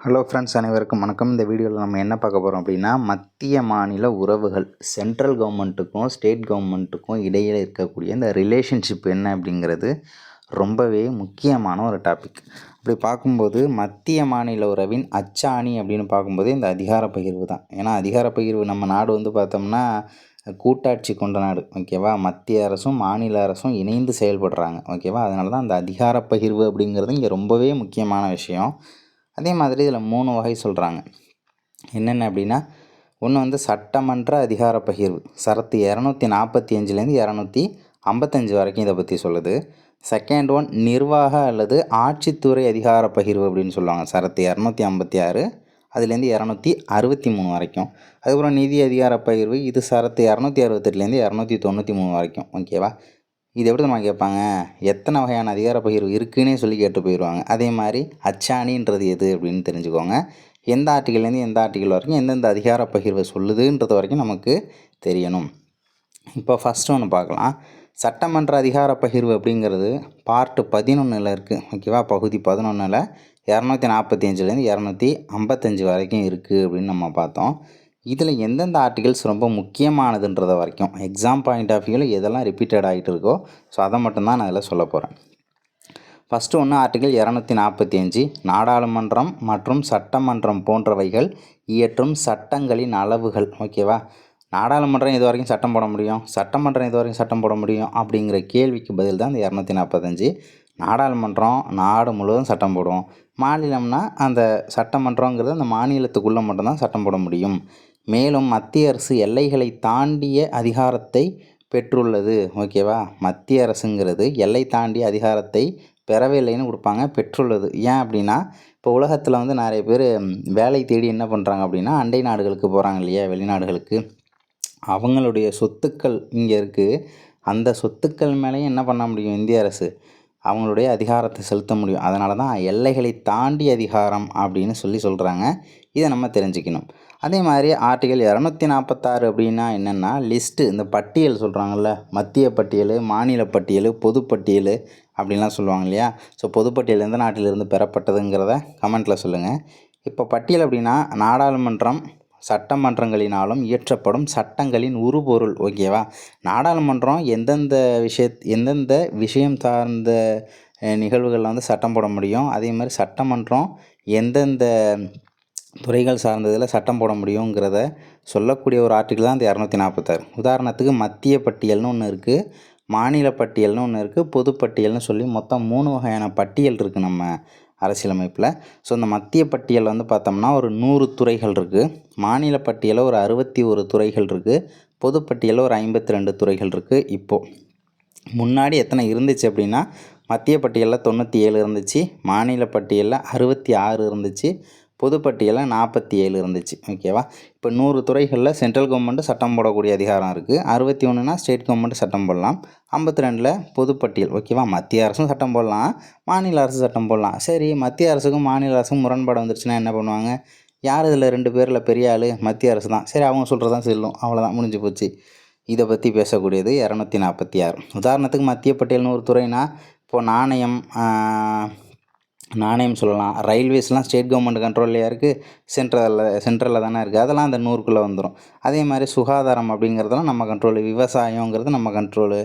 Hello friends, அனைவருக்கும் வணக்கம். இந்த வீடியோவில் நம்ம என்ன பார்க்க போகிறோம் அப்படின்னா, மத்திய மாநில உறவுகள், சென்ட்ரல் கவர்மெண்ட்டுக்கும் ஸ்டேட் கவர்மெண்ட்டுக்கும் இடையில் இருக்கக்கூடிய இந்த ரிலேஷன்ஷிப் என்ன அப்படிங்கிறது ரொம்பவே முக்கியமான ஒரு டாபிக். அப்படி பார்க்கும்போது மத்திய மாநில உறவின் அச்சாணி அப்படின்னு பார்க்கும்போது இந்த அதிகார பகிர்வு தான். ஏன்னா அதிகார பகிர்வு நம்ம நாடு பார்த்தோம்னா கூட்டாட்சி கொண்ட நாடு. ஓகேவா? மத்திய அரசும் மாநில அரசும் இணைந்து செயல்படுறாங்க. ஓகேவா? அதனால தான் அந்த அதிகார பகிர்வு அப்படிங்கிறது இங்கே ரொம்பவே முக்கியமான விஷயம். அதே மாதிரி இதில் 3 வகை சொல்கிறாங்க. என்னென்ன அப்படின்னா, ஒன்று சட்டமன்ற அதிகார பகிர்வு, சரத்து 245லேருந்து 255 வரைக்கும் இதை பற்றி சொல்லுது. செகண்ட் ஒன் நிர்வாக அல்லது ஆட்சித்துறை அதிகார பகிர்வு அப்படின்னு சொல்லுவாங்க, சரத்து 256 அதுலேருந்து 263 வரைக்கும். அதுக்கப்புறம் நிதி அதிகார பகிர்வு, இது சரத்து 268லேருந்து 293 வரைக்கும். ஓகேவா? இது எப்படி நம்ம கேட்பாங்க, எத்தனை வகையான அதிகார பகிர்வு இருக்குன்னே சொல்லி கேட்டு போயிடுவாங்க. அதே மாதிரி அச்சாணின்றது எது அப்படின்னு தெரிஞ்சுக்கோங்க. எந்த ஆர்டிக்கல்லேருந்து எந்த ஆர்டிக்கல் வரைக்கும் எந்தெந்த அதிகார பகிர்வை சொல்லுதுன்றது வரைக்கும் நமக்கு தெரியணும். இப்போ ஃபஸ்ட்டு ஒன்று பார்க்கலாம். சட்டமன்ற அதிகார பகிர்வு அப்படிங்கிறது பார்ட்டு 11ல் இருக்குது. ஓகேவா? பகுதி 11ல் 245லேருந்து 255 வரைக்கும் இருக்குது அப்படின்னு நம்ம பார்த்தோம். இதில் எந்தெந்த ஆர்டிகல்ஸ் ரொம்ப முக்கியமானதுன்றத வரைக்கும் எக்ஸாம் பாயிண்ட் ஆஃப் வியூவில் எதெல்லாம் ரிப்பீட்டட் ஆகிட்டு இருக்கோ ஸோ அதை மட்டும்தான் நான் இதில் சொல்ல போகிறேன். ஃபஸ்ட்டு ஒன்று ஆர்டிகல் 245, நாடாளுமன்றம் மற்றும் சட்டமன்றம் போன்றவைகள் இயற்றும் சட்டங்களின் அளவுகள். ஓகேவா? நாடாளுமன்றம் இது வரைக்கும் சட்டம் போட முடியும், சட்டமன்றம் இது வரைக்கும் சட்டம் போட முடியும் அப்படிங்கிற கேள்விக்கு பதில் தான் இந்த 245. நாடாளுமன்றம் நாடு முழுவதும் சட்டம் போடும், மாநிலம்னா அந்த சட்டமன்றங்கிறது அந்த மாநிலத்துக்குள்ளே மட்டும்தான் சட்டம் போட முடியும். மேலும் மத்திய அரசு எல்லைகளை தாண்டிய அதிகாரத்தை பெற்றுள்ளது. ஓகேவா? மத்திய அரசுங்கிறது எல்லை தாண்டிய அதிகாரத்தை பெறவே இல்லைன்னு கொடுப்பாங்க, பெற்றுள்ளது. ஏன் அப்படின்னா, இப்போ உலகத்தில் நிறைய பேர் வேலை தேடி என்ன பண்ணுறாங்க அப்படின்னா, அண்டை நாடுகளுக்கு போகிறாங்க இல்லையா, வெளிநாடுகளுக்கு. அவங்களுடைய சொத்துக்கள் இங்கே இருக்குது. அந்த சொத்துக்கள் மேலேயும் என்ன பண்ண முடியும் இந்திய அரசு, அவங்களுடைய அதிகாரத்தை செலுத்த முடியும். அதனால தான் எல்லைகளை தாண்டி அதிகாரம் அப்படின்னு சொல்கிறாங்க. இதை நம்ம தெரிஞ்சுக்கணும். அதே மாதிரி ஆர்டிகல் 246 அப்படின்னா என்னென்னா, லிஸ்ட்டு, இந்த பட்டியல் சொல்கிறாங்கல்ல, மத்திய பட்டியல், மாநில பட்டியல், பொதுப்பட்டியல் அப்படின்லாம் சொல்லுவாங்க இல்லையா. ஸோ பொதுப்பட்டியல் எந்த நாட்டிலிருந்து பெறப்பட்டதுங்கிறத கமெண்ட்டில் சொல்லுங்கள். இப்போ பட்டியல் அப்படின்னா நாடாளுமன்றம் சட்டமன்றங்களினாலும் இயற்றப்படும் சட்டங்களின் உருபொருள். ஓகேவா? நாடாளுமன்றம் எந்தெந்த விஷயம் சார்ந்த நிகழ்வுகளில் சட்டம் போட முடியும், அதே மாதிரி சட்டமன்றம் எந்தெந்த துறைகள் சார்ந்ததில் சட்டம் போட முடியுங்கிறத சொல்லக்கூடிய ஒரு ஆர்டிக்கிள் தான் இந்த 246. உதாரணத்துக்கு மத்திய பட்டியல்னு ஒன்று இருக்குது, மாநில பட்டியல்னு ஒன்று இருக்குது, பொதுப்பட்டியல்னு சொல்லி மொத்தம் 3 வகையான பட்டியல் இருக்குது நம்ம அரசியலமைப்பில். ஸோ இந்த மத்திய பட்டியல் பார்த்தோம்னா ஒரு 100 துறைகள் இருக்குது, மாநில பட்டியலில் ஒரு 61 துறைகள் இருக்குது, பொதுப்பட்டியலில் ஒரு 52 துறைகள் இருக்குது. இப்போது முன்னாடி எத்தனை இருந்துச்சு அப்படின்னா, மத்திய பட்டியலில் 97 இருந்துச்சு, மாநில பட்டியலில் 66 இருந்துச்சு, பொதுப்பட்டியலில் 47 இருந்துச்சு. ஓகேவா? இப்போ 100 துறைகளில் சென்ட்ரல் கவர்மெண்ட்டு சட்டம் போடக்கூடிய அதிகாரம் இருக்குது, 61னா ஸ்டேட் கவர்மெண்ட்டு சட்டம் போடலாம், 52ல் பொதுப்பட்டியல். ஓகேவா? மத்திய அரசும் சட்டம் போடலாம், மாநில அரசு சட்டம் போடலாம். சரி, மத்திய அரசுக்கும் மாநில அரசுக்கும் முரண்பாடு வந்துருச்சுன்னா என்ன பண்ணுவாங்க, யார் இதில் 2 பேரில் பெரிய ஆள், மத்திய அரசு தான். சரி, அவங்க சொல்கிறதான் செல்லும், அவ்வளோதான், முடிஞ்சு போச்சு. இதை பற்றி பேசக்கூடியது 246. உதாரணத்துக்கு மத்திய பட்டியல்னு ஒரு துறைனா, இப்போது நாணயம் சொல்லலாம். ரயில்வேஸ்லாம் ஸ்டேட் கவர்மெண்ட் கண்ட்ரோல்லையா இருக்குது, சென்ட்ரலில் தானே இருக்குது, அதெல்லாம் அந்த 100க்குள்ளே வந்துடும். அதே மாதிரி சுகாதாரம் அப்படிங்கிறதெல்லாம் நம்ம கண்ட்ரோலு, விவசாயங்கிறது நம்ம கண்ட்ரோலு.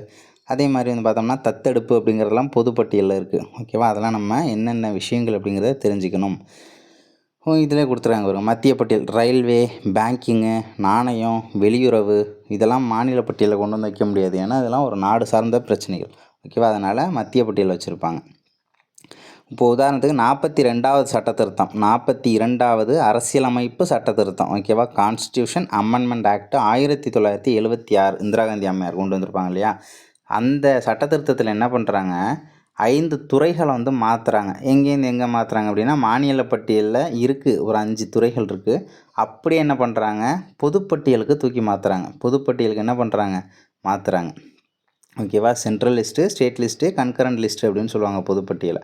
அதே மாதிரி பார்த்தோம்னா தத்தெடுப்பு அப்படிங்கிறதெல்லாம் பொதுப்பட்டியலில் இருக்குது. ஓகேவா? அதெல்லாம் நம்ம என்னென்ன விஷயங்கள் அப்படிங்கிறத தெரிஞ்சுக்கணும். இதிலே கொடுத்துருக்காங்க பாருங்க, மத்திய பட்டியல் ரயில்வே, பேங்கிங்கு, நாணயம், வெளியுறவு, இதெல்லாம் மாநில பட்டியலில் கொண்டு வந்து வைக்க முடியாது, ஏன்னா இதெல்லாம் ஒரு நாடு சார்ந்த பிரச்சனைகள். ஓகேவா? அதனால் மத்திய பட்டியல் வச்சுருப்பாங்க. இப்போ உதாரணத்துக்கு 42வது சட்ட திருத்தம், 42வது அரசியலமைப்பு சட்ட திருத்தம். ஓகேவா? Constitution amendment act 1976 Indira Gandhi அம்மையார் கொண்டு வந்திருப்பாங்க இல்லையா. அந்த சட்ட திருத்தத்தில் என்ன பண்ணுறாங்க, 5 துறைகளை மாற்றுறாங்க. எங்கேருந்து எங்கே மாற்றுறாங்க அப்படின்னா, மாநில பட்டியலில் இருக்குது ஒரு 5 துறைகள் இருக்குது, அப்படியே என்ன பண்ணுறாங்க, பொதுப்பட்டியலுக்கு தூக்கி மாற்றுறாங்க. பொதுப்பட்டியலுக்கு என்ன பண்ணுறாங்க, மாற்றுறாங்க. ஓகேவா? Central list, state list, concurrent list அப்படின்னு சொல்லுவாங்க பொதுப்பட்டியலை.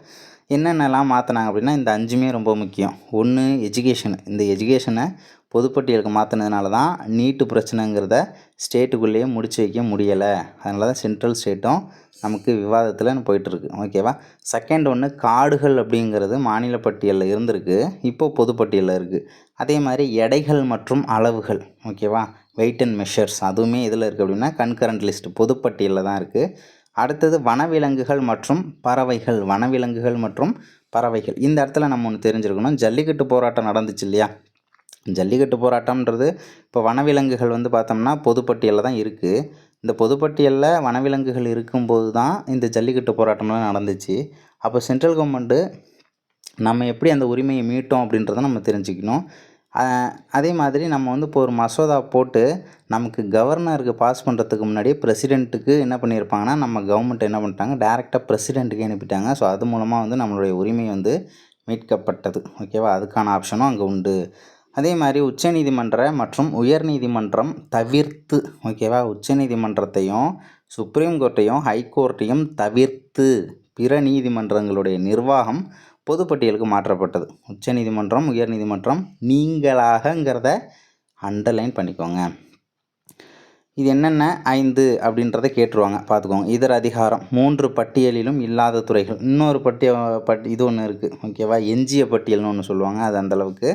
என்னென்னலாம் மாற்றினாங்க அப்படின்னா, இந்த 5மே ரொம்ப முக்கியம். ஒன்று எஜுகேஷனு, இந்த எஜுகேஷனை பொதுப்பட்டியலுக்கு மாற்றினதுனால தான் நீட்டு பிரச்சனைங்கிறத ஸ்டேட்டுக்குள்ளேயே முடிச்சு வைக்க முடியலை. அதனால தான் சென்ட்ரல் ஸ்டேட்டும் நமக்கு விவாதத்தில் போயிட்டுருக்கு. ஓகேவா. செகண்ட் ஒன்று, காடுகள் அப்படிங்கிறது மாநில பட்டியலில் இருந்திருக்கு, இப்போது பொதுப்பட்டியலில் இருக்குது. அதே மாதிரி எடைகள் மற்றும் அளவுகள், ஓகேவா, வெயிட் அண்ட் மெஷர்ஸ், அதுவுமே இதில் இருக்குது அப்படின்னா கன்கரண்ட் லிஸ்ட் பொதுப்பட்டியலில் தான் இருக்குது. அடுத்தது வனவிலங்குகள் மற்றும் பறவைகள். வனவிலங்குகள் மற்றும் பறவைகள், இந்த இடத்துல நம்ம ஒன்று தெரிஞ்சிருக்கணும். ஜல்லிக்கட்டு போராட்டம் நடந்துச்சு இல்லையா, ஜல்லிக்கட்டு போராட்டம்ன்றது இப்போ வனவிலங்குகள் பார்த்தோம்னா பொதுப்பட்டியலில் தான் இருக்குது. இந்த பொதுப்பட்டியலில் வனவிலங்குகள் இருக்கும்போது தான் இந்த ஜல்லிக்கட்டு போராட்டம்லாம் நடந்துச்சு. அப்போ சென்ட்ரல் கவர்மெண்ட்டு நம்ம எப்படி அந்த உரிமையை மீட்டோம் அப்படின்றத நம்ம தெரிஞ்சுக்கணும். அதே மாதிரி நம்ம இப்போ ஒரு மசோதா போட்டு நமக்கு கவர்னருக்கு பாஸ் பண்ணுறதுக்கு முன்னாடியே பிரசிடெண்ட்டுக்கு என்ன பண்ணியிருப்பாங்கன்னா, நம்ம கவர்மெண்ட் என்ன பண்ணிட்டாங்க, டேரெக்டாக பிரசிடெண்ட்டுக்கு அனுப்பிட்டாங்க. ஸோ அது மூலமாக நம்மளுடைய உரிமை மீட்கப்பட்டது. ஓகேவா. அதுக்கான ஆப்ஷனும் அங்கே உண்டு. அதே மாதிரி உச்சநீதிமன்ற மற்றும் உயர்நீதிமன்றம் தவிர்த்து, ஓகேவா, உச்சநீதிமன்றத்தையும் சுப்ரீம் கோர்ட்டையும் ஹைகோர்ட்டையும் தவிர்த்து பிற நீதிமன்றங்களுடைய நிர்வாகம் பொதுப்பட்டியலுக்கு மாற்றப்பட்டது. உச்சநீதிமன்றம் உயர்நீதிமன்றம் நீங்களாகங்கிறத அண்டர்லைன் பண்ணிக்கோங்க. இது என்னென்ன 5 அப்படின்றத கேட்டுருவாங்க, பார்த்துக்கோங்க. இதர அதிகாரம் 3 பட்டியலிலும் இல்லாத துறைகள். இன்னொரு இது ஒன்று இருக்குது, ஓகேவா, எஞ்சிய பட்டியல்னு ஒன்று சொல்லுவாங்க. அது அந்தளவுக்கு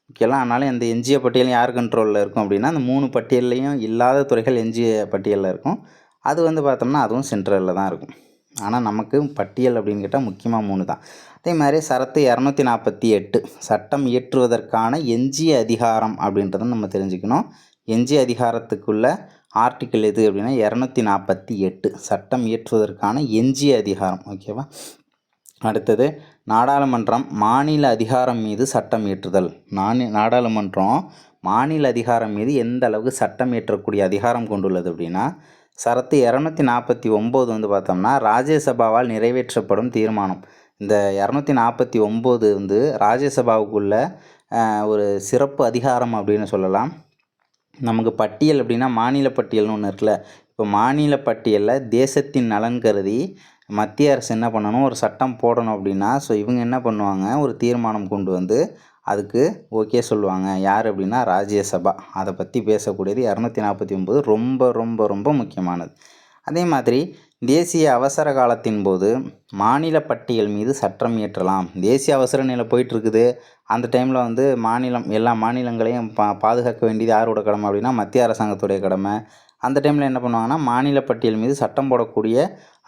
முக்கியலாம். ஆனாலும் அந்த எஞ்சிய பட்டியல் யார் கண்ட்ரோலில் இருக்கும் அப்படின்னா, அந்த 3 பட்டியல்லையும் இல்லாத துறைகள் எஞ்சிய பட்டியலில் இருக்கும். அது பார்த்தோம்னா அதுவும் சென்ட்ரலில் தான் இருக்கும். ஆனால் நமக்கு பட்டியல் அப்படின்னு கேட்டால் முக்கியமாக 3 தான். அதே மாதிரி சரத்து 248 சட்டம் இயற்றுவதற்கான எஞ்சிய அதிகாரம் அப்படின்றத நம்ம தெரிஞ்சுக்கணும். எஞ்சிய அதிகாரத்துக்குள்ள ஆர்டிக்கிள் எது அப்படின்னா 248 சட்டம் இயற்றுவதற்கான எஞ்சிய அதிகாரம். ஓகேவா. அடுத்தது நாடாளுமன்றம் மாநில அதிகாரம் மீது சட்டம் இயற்றுதல். நாடாளுமன்றம் மாநில அதிகாரம் மீது எந்த அளவுக்கு சட்டம் இயற்றக்கூடிய அதிகாரம் கொண்டுள்ளது அப்படின்னா, சரத்து 249 பார்த்தோம்னா ராஜ்யசபாவால் நிறைவேற்றப்படும் தீர்மானம். இந்த 249 ராஜ்யசபாவுக்குள்ள ஒரு சிறப்பு அதிகாரம் அப்படின்னு சொல்லலாம். நமக்கு பட்டியல் அப்படின்னா மாநில பட்டியல்னு ஒன்று இருக்குல்ல. இப்போ மாநில பட்டியலில் தேசத்தின் நலன் கருதி மத்திய அரசு என்ன பண்ணணும், ஒரு சட்டம் போடணும் அப்படின்னா, ஸோ இவங்க என்ன பண்ணுவாங்க, ஒரு தீர்மானம் கொண்டு அதுக்கு ஓகே சொல்லுவாங்க. யார் அப்படின்னா ராஜ்யசபா. அதை பற்றி பேசக்கூடியது 249 ரொம்ப ரொம்ப ரொம்ப முக்கியமானது. அதே மாதிரி தேசிய அவசர காலத்தின் போது மாநில பட்டியல் மீது சட்டம் இயற்றலாம். தேசிய அவசர நிலை போயிட்டுருக்குது, அந்த டைமில் மாநிலம் எல்லா மாநிலங்களையும் பாதுகாக்க வேண்டியது யாரோட கடமை அப்படின்னா மத்திய அரசாங்கத்துடைய கடமை. அந்த டைமில் என்ன பண்ணுவாங்கன்னா, மாநில பட்டியல் மீது சட்டம் போடக்கூடிய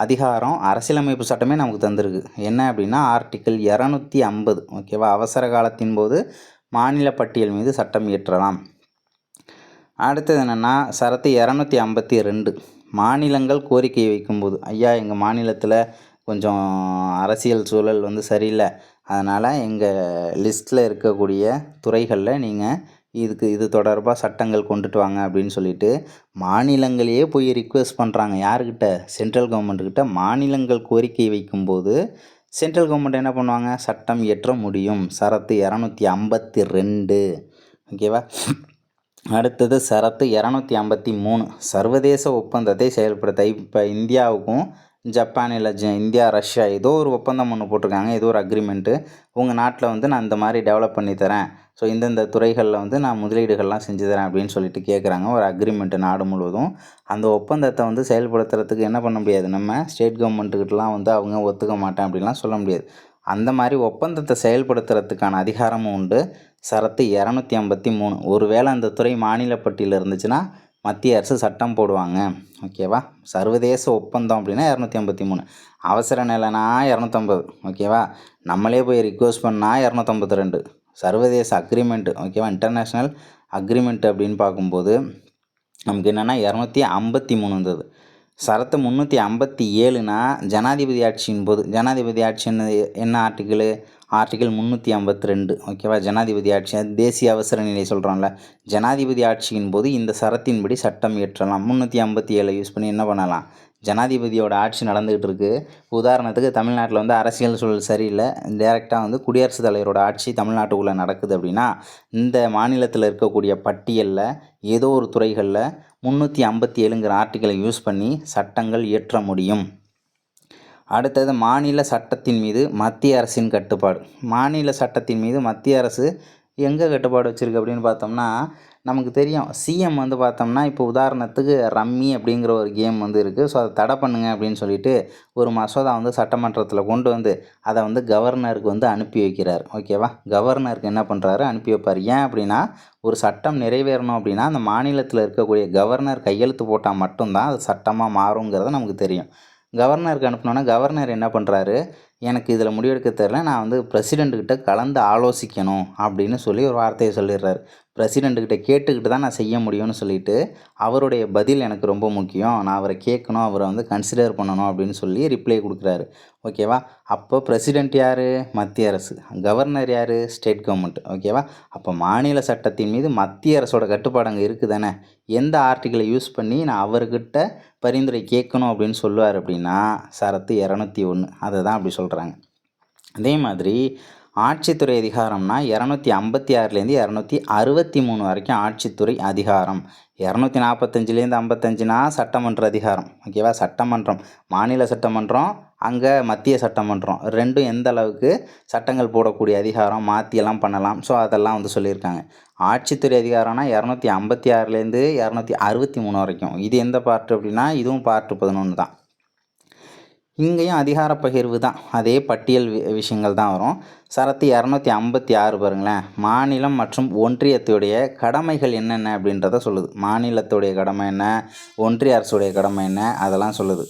அதிகாரம் அரசியலமைப்பு சட்டமே நமக்கு தந்திருக்கு. என்ன அப்படின்னா ஆர்டிக்கிள் 250. ஓகேவா. அவசர காலத்தின் போது மாநில பட்டியல் மீது சட்டம் இயற்றலாம். அடுத்தது என்னென்னா சரத்து 252 மாநிலங்கள் கோரிக்கை வைக்கும்போது, ஐயா எங்கள் மாநிலத்தில் கொஞ்சம் அரசியல் சூழல் சரியில்லை, அதனால் எங்கள் லிஸ்ட்டில் இருக்கக்கூடிய துறைகளில் நீங்கள் இது தொடர்பாக சட்டங்கள் கொண்டுட்டு வாங்க அப்படின்னு சொல்லிட்டு மாநிலங்களையே போய் ரிக்வெஸ்ட் பண்ணுறாங்க. யாருக்கிட்ட, சென்ட்ரல் கவர்மெண்ட்டுக்கிட்ட. மாநிலங்கள் கோரிக்கை வைக்கும்போது சென்ட்ரல் கவர்மெண்ட் என்ன பண்ணுவாங்க, சட்டம் இயற்ற முடியும். சரத்து 252. ஓகேவா. அடுத்தது சரத்து 253 சர்வதேச ஒப்பந்தத்தை செயல்படுத்த. இப்போ இந்தியாவுக்கும் ஜப்பான் இல்லை இந்தியா ரஷ்யா ஏதோ ஒரு ஒப்பந்தம் ஒன்று போட்டிருக்காங்க, ஏதோ ஒரு அக்ரிமெண்ட்டு. உங்கள் நாட்டில் நான் இந்த மாதிரி டெவலப் பண்ணி தரேன், ஸோ இந்தந்த துறைகளில் நான் முதலீடுகள்லாம் செஞ்சு தரேன் அப்படின்னு சொல்லிட்டு கேட்குறாங்க. ஒரு அக்ரிமெண்ட்டு நாடு முழுவதும். அந்த ஒப்பந்தத்தை செயல்படுத்துறதுக்கு என்ன பண்ண முடியாது, நம்ம ஸ்டேட் கவர்மெண்ட்டுக்கிட்டலாம் அவங்க ஒத்துக்க மாட்டேன் அப்படின்லாம் சொல்ல முடியாது. அந்த மாதிரி ஒப்பந்தத்தை செயல்படுத்துறதுக்கான அதிகாரமும் உண்டு. சரத்து 253. ஒருவேளை அந்த துறை மாநில பட்டியலில் இருந்துச்சுன்னா மத்திய அரசு சட்டம் போடுவாங்க. ஓகேவா. சர்வதேச ஒப்பந்தம் அப்படின்னா 253. அவசர நிலைனா 250. ஓகேவா. நம்மளே போய் ரிக்வெஸ்ட் பண்ணால் 252. சர்வதேச அக்ரிமெண்ட்டு, ஓகேவா, இன்டர்நேஷ்னல் அக்ரிமெண்ட் அப்படின்னு பார்க்கும்போது நமக்கு என்னென்னா 253 இருந்தது. சரத்து 357னா ஜனாதிபதி ஆட்சியின் போது. ஜனாதிபதி ஆட்சி என்ன ஆர்டிக்கிள் 352. ஓகேவா. ஜனாதிபதி ஆட்சி, தேசிய அவசர நிலை சொல்கிறோம்ல, ஜனாதிபதி ஆட்சியின் போது இந்த சரத்தின்படி சட்டம் இயற்றலாம். 357 யூஸ் பண்ணி என்ன பண்ணலாம், ஜனாதிபதியோட ஆட்சி நடந்துகிட்டு இருக்குது. உதாரணத்துக்கு தமிழ்நாட்டில் அரசியல் சூழல் சரியில்லை, டைரெக்டாக குடியரசுத் தலைவரோட ஆட்சி தமிழ்நாட்டுக்குள்ளே நடக்குது அப்படின்னா இந்த மாநிலத்தில் இருக்கக்கூடிய பட்டியலில் ஏதோ ஒரு துறைகளில் 357ங்கிற ஆர்டிக்கிளை யூஸ் பண்ணி சட்டங்கள் இயற்ற முடியும். அடுத்தது மாநில சட்டத்தின் மீது மத்திய அரசின் கட்டுப்பாடு. மாநில சட்டத்தின் மீது மத்திய அரசு எங்கே கட்டுப்பாடு வச்சுருக்கு அப்படின்னு பார்த்தோம்னா, நமக்கு தெரியும் சிஎம் வந்து பார்த்தோம்னா, இப்போ உதாரணத்துக்கு ரம்மி அப்படிங்கிற ஒரு கேம் வந்து இருக்குது. ஸோ அதை தடை பண்ணுங்க அப்படின்னு சொல்லிட்டு ஒரு மசோதா வந்து சட்டமன்றத்தில் கொண்டு வந்து அதை வந்து கவர்னருக்கு வந்து அனுப்பி வைக்கிறார். ஓகேவா? கவர்னருக்கு என்ன பண்ணுறாரு, அனுப்பி வைப்பார். ஏன் அப்படின்னா, ஒரு சட்டம் நிறைவேறணும் அப்படின்னா அந்த மாநிலத்தில் இருக்கக்கூடிய கவர்னர் கையெழுத்து போட்டால் மட்டும்தான் அது சட்டமாக மாறுங்கிறது நமக்கு தெரியும். கவர்னருக்கு அனுப்பினோன்னா கவர்னர் என்ன பண்ணுறாரு, எனக்கு இதில் முடிவெடுக்க தெரில, நான் வந்து பிரசிடெண்ட்டுக்கிட்ட கலந்து ஆலோசிக்கணும் அப்படின்னு சொல்லி ஒரு வார்த்தையை சொல்லிடுறாரு. பிரசிடெண்ட்டுக்கிட்ட கேட்டுக்கிட்டு தான் நான் செய்ய முடியும்னு சொல்லிட்டு, அவருடைய பதில் எனக்கு ரொம்ப முக்கியம், நான் அவரை கேட்கணும், அவரை வந்து கன்சிடர் பண்ணணும் அப்படின்னு சொல்லி ரிப்ளை கொடுக்குறாரு. ஓகேவா? அப்போ பிரசிடெண்ட் யார்? மத்திய அரசு. கவர்னர் யார்? State government. ஓகேவா? அப்போ மாநில சட்டத்தின் மீது மத்திய அரசோட கட்டுப்பாடு அங்கே இருக்குது தானே. எந்த ஆர்டிக்கிளை யூஸ் பண்ணி நான் அவர்கிட்ட பரிந்துரை கேட்கணும் அப்படின்னு சொல்லுவார் அப்படின்னா, சரத்து 201 அதை தான் அப்படி சொல்கிறாங்க. அதே மாதிரி ஆட்சித்துறை அதிகாரம்னா 256லேருந்து 263 வரைக்கும் ஆட்சித்துறை அதிகாரம். 245லேருந்து 55னா சட்டமன்ற அதிகாரம். ஓகேவா? சட்டமன்றம், மாநில சட்டமன்றம், அங்கே மத்திய சட்டமன்றம் ரெண்டும் எந்த அளவுக்கு சட்டங்கள் போடக்கூடிய அதிகாரம் மாற்றியெல்லாம் பண்ணலாம். ஸோ அதெல்லாம் வந்து சொல்லியிருக்காங்க. ஆட்சித்துறை அதிகாரம்னா 256லேருந்து 263 வரைக்கும். இது எந்த பார்ட்டு அப்படின்னா, இதுவும் பார்ட்டு 11 தான். இங்கேயும் அதிகார பகிர்வு தான், அதே பட்டியல் விஷயங்கள் தான் வரும். சரத்து 256 பாருங்களேன், மாநிலம் மற்றும் ஒன்றியத்துடைய கடமைகள் என்னென்ன அப்படின்றத சொல்லுது. மாநிலத்துடைய கடமை என்ன, ஒன்றிய அரசுடைய கடமை என்ன, அதெல்லாம் சொல்லுது.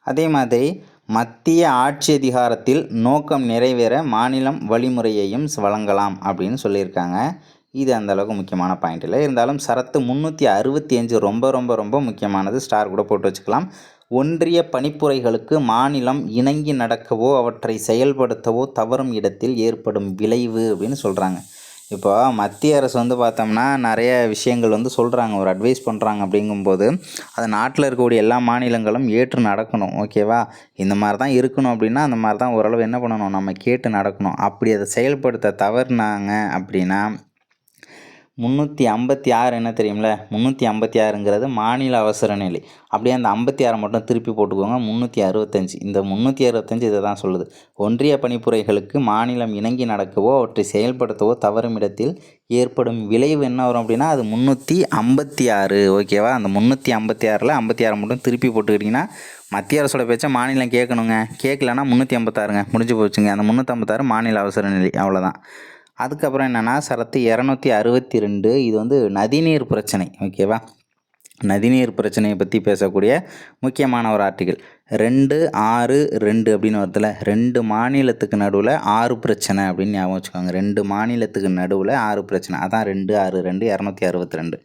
அதே மாதிரி மத்திய ஆட்சி அதிகாரத்தில் நோக்கம் நிறைவேற மாநிலம் வழிமுறையையும் வழங்கலாம் அப்படின்னு சொல்லியிருக்காங்க. இது அந்தளவுக்கு முக்கியமான பாயிண்ட் இல்லை. இருந்தாலும் சரத்து 365 ரொம்ப ரொம்ப ரொம்ப முக்கியமானது. ஸ்டார் கூட போட்டு வச்சுக்கலாம். ஒன்றிய பணிப்புரைகளுக்கு மாநிலம் இணங்கி நடக்கவோ அவற்றை செயல்படுத்தவோ தவறும் இடத்தில் ஏற்படும் விளைவு அப்படின்னு சொல்கிறாங்க. இப்போ மத்திய அரசு வந்து பார்த்தோம்னா நிறைய விஷயங்கள் வந்து சொல்கிறாங்க, ஒரு அட்வைஸ் பண்ணுறாங்க. அப்படிங்கும்போது அது நாட்டில் இருக்கக்கூடிய எல்லா மாநிலங்களும் ஏற்று நடக்கணும். ஓகேவா? இந்த மாதிரி தான் இருக்கணும் அப்படின்னா அந்த மாதிரி தான் ஓரளவு என்ன பண்ணணும், நம்ம கேட்டு நடக்கணும். அப்படி அதை செயல்படுத்த தவறுனாங்க அப்படின்னா 356 என்ன தெரியும்ல, 356ங்கிறது மாநில அவசர நிலை. அப்படியே அந்த 56 மட்டும் திருப்பி போட்டுக்கோங்க, 365. இந்த 365 இதை தான் சொல்லுது. ஒன்றிய பணிப்புரைகளுக்கு மாநிலம் இணங்கி நடக்கவோ அவற்றை செயல்படுத்தவோ தவறும் இடத்தில் ஏற்படும் விளைவு என்ன வரும் அப்படின்னா அது 356. ஓகேவா? அந்த 356ல் 56 மட்டும் திருப்பி போட்டுக்கிட்டிங்கன்னா மத்திய அரசோட பேச்சை மாநிலம் கேட்கணுங்க. கேட்கலன்னா 356ங்க, முடிஞ்சு போச்சுங்க. அந்த 356 மாநில அவசர நிலை, அவ்வளோதான். அதுக்கப்புறம் என்னென்னா சரத்து 262, இது வந்து நதிநீர் பிரச்சனை. ஓகேவா? நதிநீர் பிரச்சனையை பற்றி பேசக்கூடிய முக்கியமான ஒரு ஆர்டிக்கிள். 262 அப்படின்னு வருதுல, 2 மாநிலத்துக்கு நடுவில் 6 பிரச்சனை அப்படின்னு ஞாபகம் வச்சுக்கோங்க. 2 மாநிலத்துக்கு நடுவில் 6 பிரச்சனை, அதான் 262 262.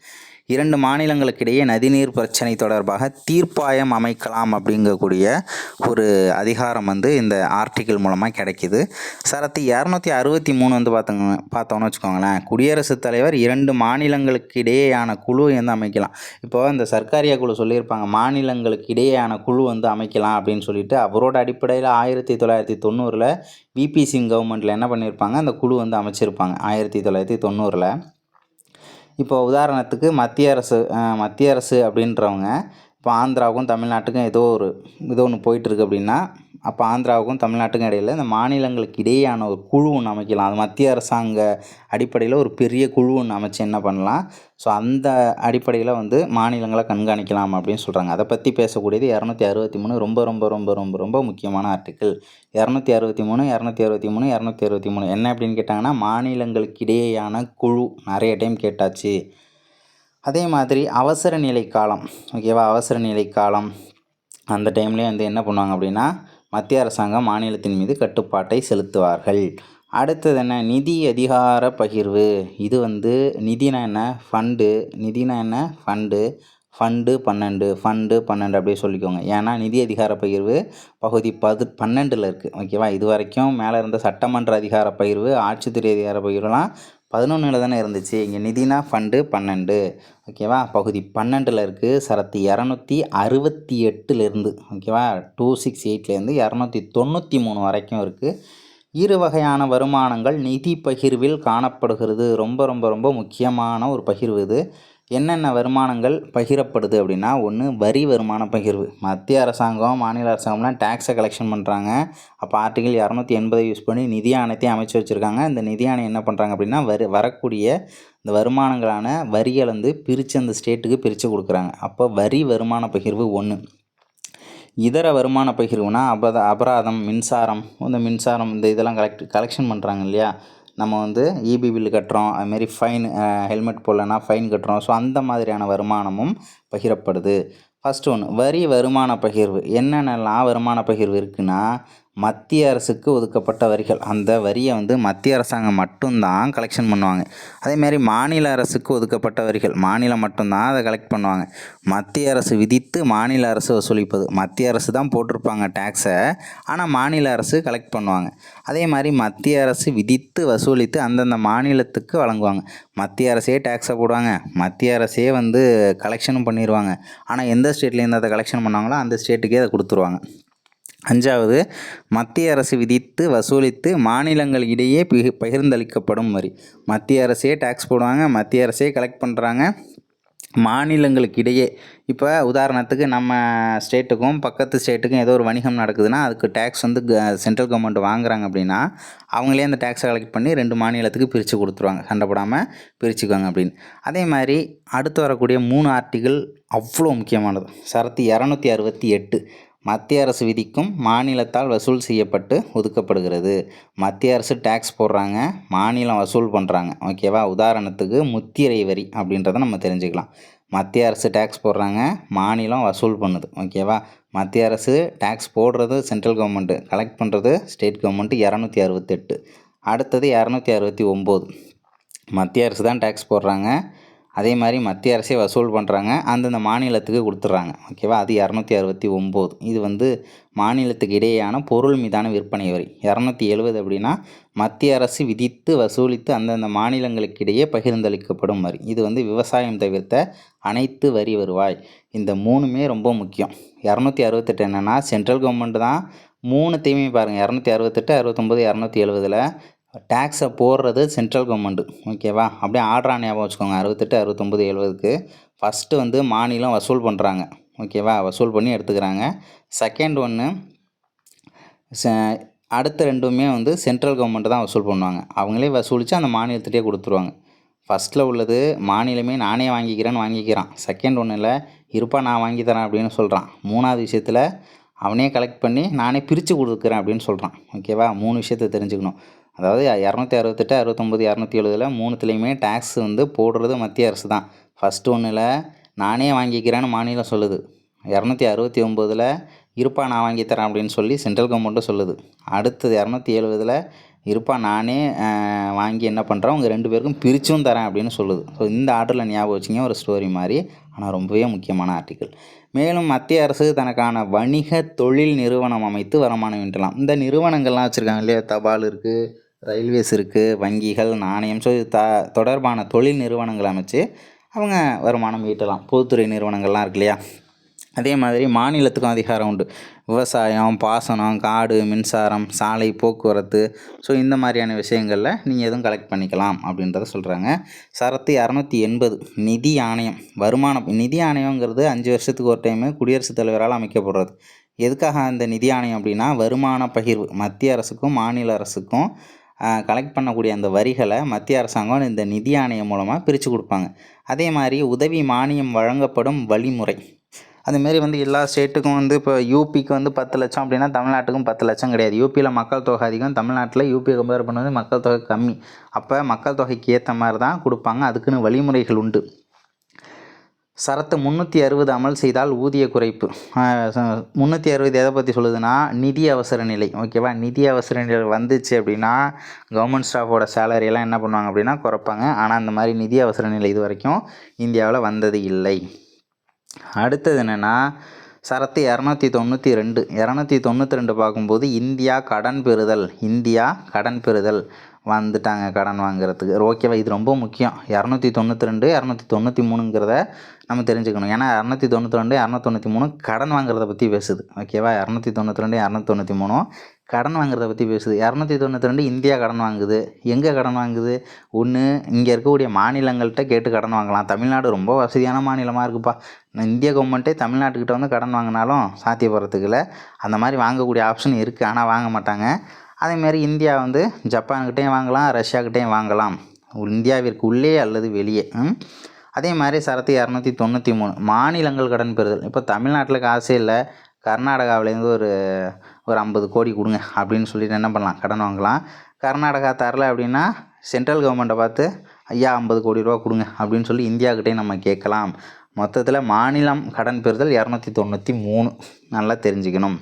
2 மாநிலங்களுக்கிடையே நதிநீர் பிரச்சனை தொடர்பாக தீர்ப்பாயம் அமைக்கலாம் அப்படிங்கக்கூடிய ஒரு அதிகாரம் வந்து இந்த ஆர்டிக்கிள் மூலமாக கிடைக்கிது. சரத்து 263 வந்து பார்த்தோன்னு வச்சுக்கோங்களேன், குடியரசுத் தலைவர் 2 மாநிலங்களுக்கு இடையேயான குழு வந்து அமைக்கலாம். இப்போ இந்த சர்க்காரியா குழு சொல்லியிருப்பாங்க, மாநிலங்களுக்கு இடையேயான குழு வந்து அமைக்கலாம் அப்படின்னு சொல்லிட்டு. அவரோட அடிப்படையில் 1990ல் விபி சிங் கவர்மெண்ட்டில் என்ன பண்ணியிருப்பாங்க, அந்த குழு வந்து அமைச்சிருப்பாங்க 1990ல். இப்போ உதாரணத்துக்கு மத்திய அரசு அப்படின்றவங்க இப்போ ஆந்திராவுக்கும் தமிழ்நாட்டுக்கும் ஏதோ ஒன்று போயிட்டுருக்கு அப்படின்னா, அப்போ ஆந்திராவுக்கும் தமிழ்நாட்டுக்கும் இடையில் இந்த மாநிலங்களுக்கு இடையேயான ஒரு குழு ஒன்று அமைக்கலாம். அது மத்திய அரசாங்க அடிப்படையில் ஒரு பெரிய குழு ஒன்று அமைச்சு என்ன பண்ணலாம், ஸோ அந்த அடிப்படையில் வந்து மாநிலங்களை கண்காணிக்கலாம் அப்படின்னு சொல்கிறாங்க. அதை பற்றி பேசக்கூடியது 263 ரொம்ப ரொம்ப ரொம்ப ரொம்ப ரொம்ப முக்கியமான ஆர்டிக்கிள். 263 263 263 என்ன அப்படின்னு கேட்டாங்கன்னா மாநிலங்களுக்கு இடையேயான குழு. நிறைய டைம் கேட்டாச்சு. அதே மாதிரி அவசர நிலை காலம். ஓகேவா? அவசர நிலை காலம் அந்த டைம்லேயே வந்து என்ன பண்ணுவாங்க அப்படின்னா மத்திய அரசாங்கம் மாநிலத்தின் மீது கட்டுப்பாட்டை செலுத்துவார்கள். அடுத்தது என்ன, நிதி அதிகார பகிர்வு. இது வந்து நிதினா என்ன, ஃபண்டு. நிதினா என்ன, ஃபண்டு 12 அப்படியே சொல்லிக்கோங்க. ஏன்னா நிதி அதிகார பகிர்வு பகுதி 12ல் இருக்குது. ஓகேவா? இது வரைக்கும் மேலே இருந்த சட்டமன்ற அதிகார பகிர்வு, ஆட்சித்துறை அதிகார பகிர்வுலாம் 11ல் தானே இருந்துச்சு. இங்கே நிதினா ஃபண்டு 12. ஓகேவா? பகுதி 12ல் இருக்குது. சரத்து 268லேருந்து ஓகேவா 268லேருந்து 293 வரைக்கும் இருக்குது. இரு வகையான வருமானங்கள் நிதி பகிர்வில் காணப்படுகிறது. ரொம்ப ரொம்ப ரொம்ப முக்கியமான ஒரு பகிர்வு இது. என்னென்ன வருமானங்கள் பகிரப்படுது அப்படின்னா, ஒன்று வரி வருமான பகிர்வு. மத்திய அரசாங்கம், மாநில அரசாங்கம்லாம் டேக்ஸை கலெக்ஷன் பண்ணுறாங்க. அப்போ ஆர்டிகிள் 280 யூஸ் பண்ணி நிதி ஆணையத்தையும் அமைச்சு வச்சுருக்காங்க. இந்த நிதி ஆணையம் என்ன பண்ணுறாங்க அப்படின்னா, வரக்கூடிய இந்த வருமானங்களான வரிகளை வந்து பிரித்து அந்த ஸ்டேட்டுக்கு பிரித்து கொடுக்குறாங்க. அப்போ வரி வருமான பகிர்வு ஒன்று. இதர வருமான பகிர்வுனா அபராதம், மின்சாரம், இந்த மின்சாரம் இந்த இதெல்லாம் கலெக்ஷன் பண்ணுறாங்க இல்லையா, நம்ம வந்து இபி பில்லு கட்டுறோம், அதுமாரி ஃபைன், ஹெல்மெட் போடலன்னா ஃபைன் கட்டுறோம். ஸோ அந்த மாதிரியான வருமானமும் பகிரப்படுது. ஃபஸ்ட்டு ஒன்று வரி வருமான பகிர்வு. என்னென்னலாம் வருமான பகிர்வு இருக்குன்னா, மத்திய அரசுக்கு ஒதுக்கப்பட்ட வரிகள், அந்த வரியை வந்து மத்திய அரசாங்கம் மட்டும்தான் கலெக்ஷன் பண்ணுவாங்க. அதேமாரி மாநில அரசுக்கு ஒதுக்கப்பட்ட வரிகள் மாநிலம் மட்டும்தான் அதை கலெக்ட் பண்ணுவாங்க. மத்திய அரசு விதித்து மாநில அரசு வசூலிப்பது. மத்திய அரசு தான் போட்டிருப்பாங்க டேக்ஸை, ஆனால் மாநில அரசு கலெக்ட் பண்ணுவாங்க. அதே மாதிரி மத்திய அரசு விதித்து வசூலித்து அந்தந்த மாநிலத்துக்கு வழங்குவாங்க. மத்திய அரசே டேக்ஸை போடுவாங்க, மத்திய அரசே வந்து கலெக்ஷனும் பண்ணிடுவாங்க. ஆனால் எந்த ஸ்டேட்லேருந்து அதை கலெக்ஷன் பண்ணாங்களோ அந்த ஸ்டேட்டுக்கே அதை கொடுத்துருவாங்க. 5வது, மத்திய அரசு விதித்து வசூலித்து மாநிலங்கள் இடையே பகிர்ந்தளிக்கப்படும் வரி. மத்திய அரசே டேக்ஸ் போடுவாங்க, மத்திய அரசே கலெக்ட் பண்ணுறாங்க, மாநிலங்களுக்கு இடையே. இப்போ உதாரணத்துக்கு நம்ம ஸ்டேட்டுக்கும் பக்கத்து ஸ்டேட்டுக்கும் ஏதோ ஒரு வணிகம் நடக்குதுன்னா அதுக்கு டேக்ஸ் வந்து சென்ட்ரல் கவர்மெண்ட் வாங்குறாங்க அப்படின்னா அவங்களே அந்த டேக்ஸை கலெக்ட் பண்ணி 2 மாநிலத்துக்கு பிரித்து கொடுத்துருவாங்க, சண்டை போடாமல் பிரிச்சுக்குவாங்க அப்படின்னு. அதே மாதிரி அடுத்து வரக்கூடிய 3 ஆர்டிகிள் அவ்வளோ முக்கியமானது. சரத்து 268 மத்திய அரசு விதிக்கும் மாநிலத்தால் வசூல் செய்யப்பட்டு ஒதுக்கப்படுகிறது. மத்திய அரசு டேக்ஸ் போடுறாங்க, மாநிலம் வசூல் பண்ணுறாங்க. ஓகேவா, உதாரணத்துக்கு முத்திரை வரி அப்படின்றத நம்ம தெரிஞ்சுக்கலாம். மத்திய அரசு டேக்ஸ் போடுறாங்க, மாநிலம் வசூல் பண்ணுது. ஓகேவா, மத்திய அரசு டேக்ஸ் போடுறது சென்ட்ரல் கவர்மெண்ட்டு, கலெக்ட் பண்ணுறது ஸ்டேட் கவர்மெண்ட்டு. 268. அடுத்தது 269. மத்திய அரசு தான் டேக்ஸ் போடுறாங்க, அதே மாதிரி மத்திய அரசே வசூல் பண்ணுறாங்க, அந்தந்த மாநிலத்துக்கு கொடுத்துட்றாங்க. ஓகேவா, அது 269. இது வந்து மாநிலத்துக்கு இடையேயான பொருள் மீதான விற்பனை வரி. 270 அப்படின்னா மத்திய அரசு விதித்து வசூலித்து அந்தந்த மாநிலங்களுக்கு இடையே பகிர்ந்தளிக்கப்படும் வரி. இது வந்து விவசாயம் தவிர்த்த அனைத்து வரி வருவாய். இந்த 3மே ரொம்ப முக்கியம். 268 என்னென்னா சென்ட்ரல் கவர்மெண்ட் தான் 3த்தையுமே பாருங்கள், 268, 69, 270ல் டேக்ஸை போடுறது சென்ட்ரல் கவர்மெண்ட்டு. ஓகேவா, அப்படியே ஆர்டராக ஞாபகம் வச்சுக்கோங்க. 68, 69, 70க்கு ஃபஸ்ட்டு வந்து மாநிலம் வசூல் பண்ணுறாங்க. ஓகேவா, வசூல் பண்ணி எடுத்துக்கிறாங்க. செகண்ட் ஒன்று அடுத்த 2மே வந்து சென்ட்ரல் கவர்மெண்ட்டு தான் வசூல் பண்ணுவாங்க. அவங்களே வசூலித்து அந்த மாநிலத்திட்டே கொடுத்துருவாங்க. ஃபஸ்ட்டில் உள்ளது மாநிலமே நானே வாங்கிக்கிறான். செகண்ட் ஒன்றில் இருப்பா நான் வாங்கி தரேன் அப்படின்னு சொல்கிறான். 3வது விஷயத்தில் அவனே கலெக்ட் பண்ணி நானே பிரித்து கொடுக்குறேன் அப்படின்னு சொல்கிறான். ஓகேவா, 3 விஷயத்தை தெரிஞ்சுக்கணும். அதாவது 268, 69, 270ல் 3த்துலேயுமே டேக்ஸ் வந்து போடுறது மத்திய அரசு தான். ஃபஸ்ட்டு ஒன்றில் நானே வாங்கிக்கிறேன்னு மாநிலம் சொல்லுது. 269ல் இருப்பா நான் வாங்கி தரேன் அப்படின்னு சொல்லி சென்ட்ரல் கவர்மெண்ட்டும் சொல்லுது. அடுத்தது 270ல் இருப்பா நானே வாங்கி என்ன பண்ணுறேன், உங்கள் 2 பேருக்கும் பிரிச்சும் தரேன் அப்படின்னு சொல்லுது. ஸோ இந்த ஆர்டரில் ஞாபகம் வச்சிங்க, ஒரு ஸ்டோரி மாதிரி, ஆனால் ரொம்பவே முக்கியமான ஆர்டிக்கல். மேலும் மத்திய அரசு தனக்கான வணிக தொழில் நிறுவனம் அமைத்து வருமானம் ஈட்டலாம். இந்த நிறுவனங்கள்லாம் வச்சுருக்காங்க இல்லையா, தபால் இருக்குது, ரயில்வேஸ் இருக்குது, வங்கிகள், நாணயம். ஸோ இது தொடர்பான தொழில் நிறுவனங்கள் அமைச்சு அவங்க வருமானம் ஈட்டலாம். பொதுத்துறை நிறுவனங்கள்லாம் இருக்கு இல்லையா, அதே மாதிரி மாநிலத்துக்கும் அதிகாரம் உண்டு. விவசாயம், பாசனம், காடு, மின்சாரம், சாலை, போக்குவரத்து, ஸோ இந்த மாதிரியான விஷயங்களில் நீங்கள் எதுவும் கலெக்ட் பண்ணிக்கலாம் அப்படின்றத சொல்கிறாங்க. சரத்து 280 நிதி ஆணையம். நிதி ஆணையங்கிறது 5 வருஷத்துக்கு ஒரு டைமு குடியரசுத் தலைவரால் அமைக்கப்படுறது. எதுக்காக அந்த நிதி ஆணையம் அப்படின்னா, வருமான பகிர்வு மத்திய அரசுக்கும் மாநில அரசுக்கும் கலெக்ட் பண்ணக்கூடிய அந்த வரிகளை மத்திய அரசாங்கம் இந்த நிதி ஆணையம் மூலமாக பிரித்து கொடுப்பாங்க. அதே மாதிரி உதவி மானியம் வழங்கப்படும் வழிமுறை. அதுமாரி வந்து எல்லா ஸ்டேட்டுக்கும் வந்து இப்போ யூபிக்கு வந்து 10 லட்சம் அப்படின்னா தமிழ்நாட்டுக்கும் 10 லட்சம் கிடையாது. யூபியில் மக்கள் தொகை அதிகம், தமிழ்நாட்டில் யூபியை கம்பேர் பண்ணுறது மக்கள் தொகை கம்மி. அப்போ மக்கள் தொகைக்கு ஏற்ற மாதிரி தான் கொடுப்பாங்க, அதுக்குன்னு வழிமுறைகள் உண்டு. சரத்து 360 அமல் செய்தால் ஊதிய குறைப்பு. 360 எதை பற்றி சொல்லுதுன்னா, நிதி அவசர நிலை. ஓகேவா, நிதி அவசர நிலை வந்துச்சு அப்படின்னா கவர்மெண்ட் ஸ்டாஃபோட சேலரியெல்லாம் என்ன பண்ணுவாங்க அப்படின்னா குறைப்பாங்க. ஆனால் அந்த மாதிரி நிதி அவசர நிலை இது வரைக்கும் இந்தியாவில் வந்தது இல்லை. அடுத்தது என்னென்னா சரத்து 292. 292 பார்க்கும்போது இந்தியா கடன் பெறுதல் வந்துட்டாங்க கடன் வாங்குறதுக்கு. ஓகேவா, இது ரொம்ப முக்கியம். 292, 293ங்கிறத நம்ம தெரிஞ்சுக்கணும். ஏன்னா 292, 293 கடன் வாங்குறத பற்றி பேசுது. ஓகேவா, 292, 293 கடன் வாங்குறத பற்றி பேசுது. 292 இந்தியா கடன் வாங்குது. எங்கே கடன் வாங்குது? ஒன்று இங்கே இருக்கக்கூடிய மாநிலங்கள்கிட்ட கேட்டு கடன் வாங்கலாம். தமிழ்நாடு ரொம்ப வசதியான மாநிலமாக இருக்குப்பா. இந்திய கவர்மெண்ட்டே தமிழ்நாட்டுக்கிட்ட வந்து கடன் வாங்கினாலும் சாத்தியப்படுறதுக்கு இல்லை. அந்த மாதிரி வாங்கக்கூடிய ஆப்ஷன் இருக்குது, ஆனால் வாங்க மாட்டாங்க. அதேமாரி இந்தியா வந்து ஜப்பான்கிட்டையும் வாங்கலாம், ரஷ்யாக்கிட்டையும் வாங்கலாம், இந்தியாவிற்கு உள்ளே அல்லது வெளியே. அதே மாதிரி சரத்து 293 மாநிலங்கள் கடன் பெறுதல். இப்போ தமிழ்நாட்டில் காசே இல்லை, கர்நாடகாவிலேருந்து ஒரு 50 கோடி கொடுங்க அப்படின்னு சொல்லிட்டு என்ன பண்ணலாம், கடன் வாங்கலாம். கர்நாடகா தரல அப்படின்னா சென்ட்ரல் கவர்மெண்ட்டை பார்த்து ஐயா 50 கோடி ரூபா கொடுங்க அப்படின்னு சொல்லி இந்தியாக்கிட்டே நம்ம கேட்கலாம். மொத்தத்தில் மாநிலம் கடன் பெறுதல் 293, நல்லா தெரிஞ்சுக்கணும்.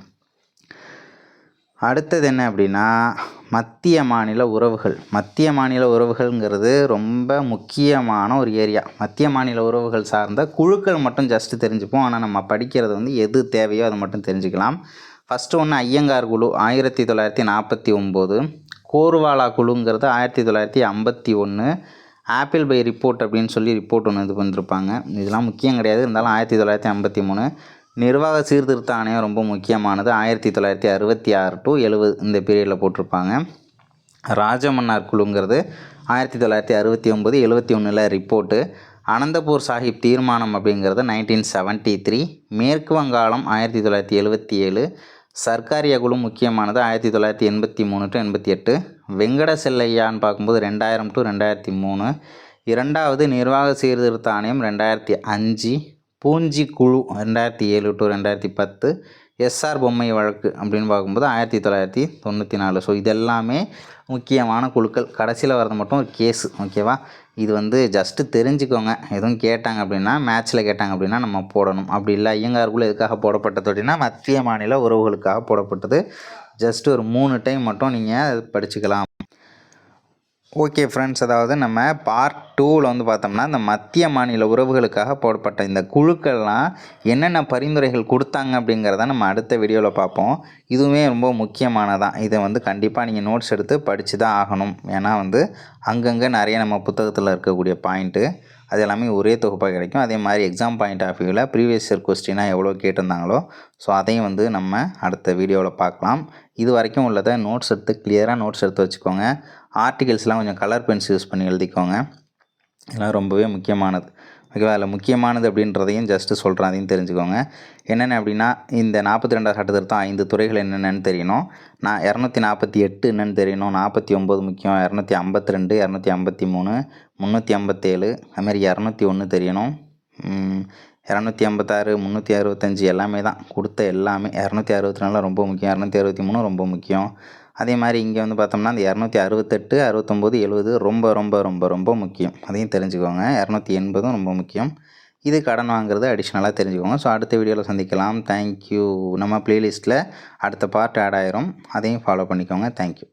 அடுத்தது என்ன அப்படின்னா மத்திய மாநில உறவுகள். மத்திய மாநில உறவுகள்ங்கிறது ரொம்ப முக்கியமான ஒரு ஏரியா. மத்திய மாநில உறவுகள் சார்ந்த குழுக்கள் மட்டும் ஜஸ்ட்டு தெரிஞ்சுப்போம், ஆனால் நம்ம படிக்கிறது வந்து எது தேவையோ அதை மட்டும் தெரிஞ்சுக்கலாம். ஃபஸ்ட்டு ஒன்று ஐயங்கார் குழு 1949, கோர்வாலா குழுங்கிறது 1951, ஆப்பிள் பை ரிப்போர்ட் அப்படின்னு சொல்லி ரிப்போர்ட் ஒன்று இது பண்ணிருப்பாங்க. இதெல்லாம் முக்கியம் கிடையாது, இருந்தாலும் 1953. நிர்வாக சீர்திருத்த ஆணையம் ரொம்ப முக்கியமானது, 1966 to 70 இந்த பீரியடில் போட்டிருப்பாங்க. ராஜமன்னார் குழுங்கிறது 1969, 71 ரிப்போர்ட்டு. அனந்தபூர் சாஹிப் தீர்மானம் அப்படிங்கிறது 1973. மேற்கு வங்காளம் 1977. சர்க்காரிய குழு முக்கியமானது 1983 to 88. வெங்கட செல்லையான்னு பார்க்கும்போது 2000 to 2003. இரண்டாவது நிர்வாக சீர்திருத்த ஆணையம் 2005. பூஞ்சி குழு 2007 to 2010. எஸ்ஆர் பொம்மை வழக்கு அப்படின்னு பார்க்கும்போது 1994. ஸோ இதெல்லாமே முக்கியமான குழுக்கள். கடைசியில் வரது மட்டும் ஒரு கேஸு, ஓகேவா? இது வந்து ஜஸ்ட்டு தெரிஞ்சுக்கோங்க. எதுவும் கேட்டாங்க அப்படின்னா, மேட்ச்சில் கேட்டாங்க அப்படின்னா நம்ம போடணும். அப்படி இல்லை ஐயங்கார் குழு எதுக்காக போடப்பட்டது அப்படின்னா மத்திய மாநில உறவுகளுக்காக போடப்பட்டது. ஜஸ்ட்டு ஒரு 3 டைம் மட்டும் நீங்கள் படிச்சுக்கலாம். ஓகே ஃப்ரெண்ட்ஸ், அதாவது நம்ம பார்ட் 2ல் வந்து பார்த்தோம்னா இந்த மத்திய மாநில உறவுகளுக்காக போடப்பட்ட இந்த குழுக்கள்லாம் என்னென்ன பரிந்துரைகள் கொடுத்தாங்க அப்படிங்கிறத நம்ம அடுத்த வீடியோவில் பார்ப்போம். இதுவுமே ரொம்ப முக்கியமானதான். இதை வந்து கண்டிப்பாக நீங்கள் நோட்ஸ் எடுத்து படித்து தான் ஆகணும். ஏன்னா வந்து அங்கங்கே நிறைய நம்ம புத்தகத்தில் இருக்கக்கூடிய பாயிண்ட்டு அது எல்லாமே ஒரே தொகுப்பாக கிடைக்கும். அதே மாதிரி எக்ஸாம் பாயிண்ட் ஆஃப் வியூவில் ப்ரீவியஸ் இயர் கொஸ்டினாக எவ்வளோ கேட்டிருந்தாங்களோ ஸோ அதையும் வந்து நம்ம அடுத்த வீடியோவில் பார்க்கலாம். இது வரைக்கும் உள்ளதை நோட்ஸ் எடுத்து கிளியராக நோட்ஸ் எடுத்து வச்சுக்கோங்க. ஆர்டிகல்ஸ்லாம் கொஞ்சம் கலர் பென்ஸ் யூஸ் பண்ணி எழுதிக்கோங்க. இதெல்லாம் ரொம்பவே முக்கியமானது, ஓகேவா? அதில் முக்கியமானது அப்படின்றதையும் ஜஸ்ட்டு சொல்கிறேன், அதையும் தெரிஞ்சுக்கோங்க. என்னென்ன அப்படின்னா இந்த 42 சட்டத்திருத்தம் 5 துறைகள் என்னென்னு தெரியணும். 248 என்னென்னு தெரியணும். 49 முக்கியம். 252, 253, 357, அதுமாதிரி 201 தெரியணும். 256, 365 எல்லாமே தான் கொடுத்த எல்லாமே. 264 ரொம்ப முக்கியம். 263 ரொம்ப முக்கியம். அதே மாதிரி இங்கே வந்து பார்த்தோம்னா இந்த 268, 69, 70 ரொம்ப ரொம்ப ரொம்ப ரொம்ப முக்கியம். அதையும் தெரிஞ்சுக்கோங்க. 280 ரொம்ப முக்கியம். இது கடன் வாங்குறது அடிஷ்னலாக தெரிஞ்சுக்கோங்க. ஸோ அடுத்த வீடியோவில் சந்திக்கலாம். தேங்க்யூ. நம்ம ப்ளேலிஸ்ட்டில் அடுத்த பார்ட் ஆட் ஆயிரும், அதையும் ஃபாலோ பண்ணிக்கோங்க. தேங்க்யூ.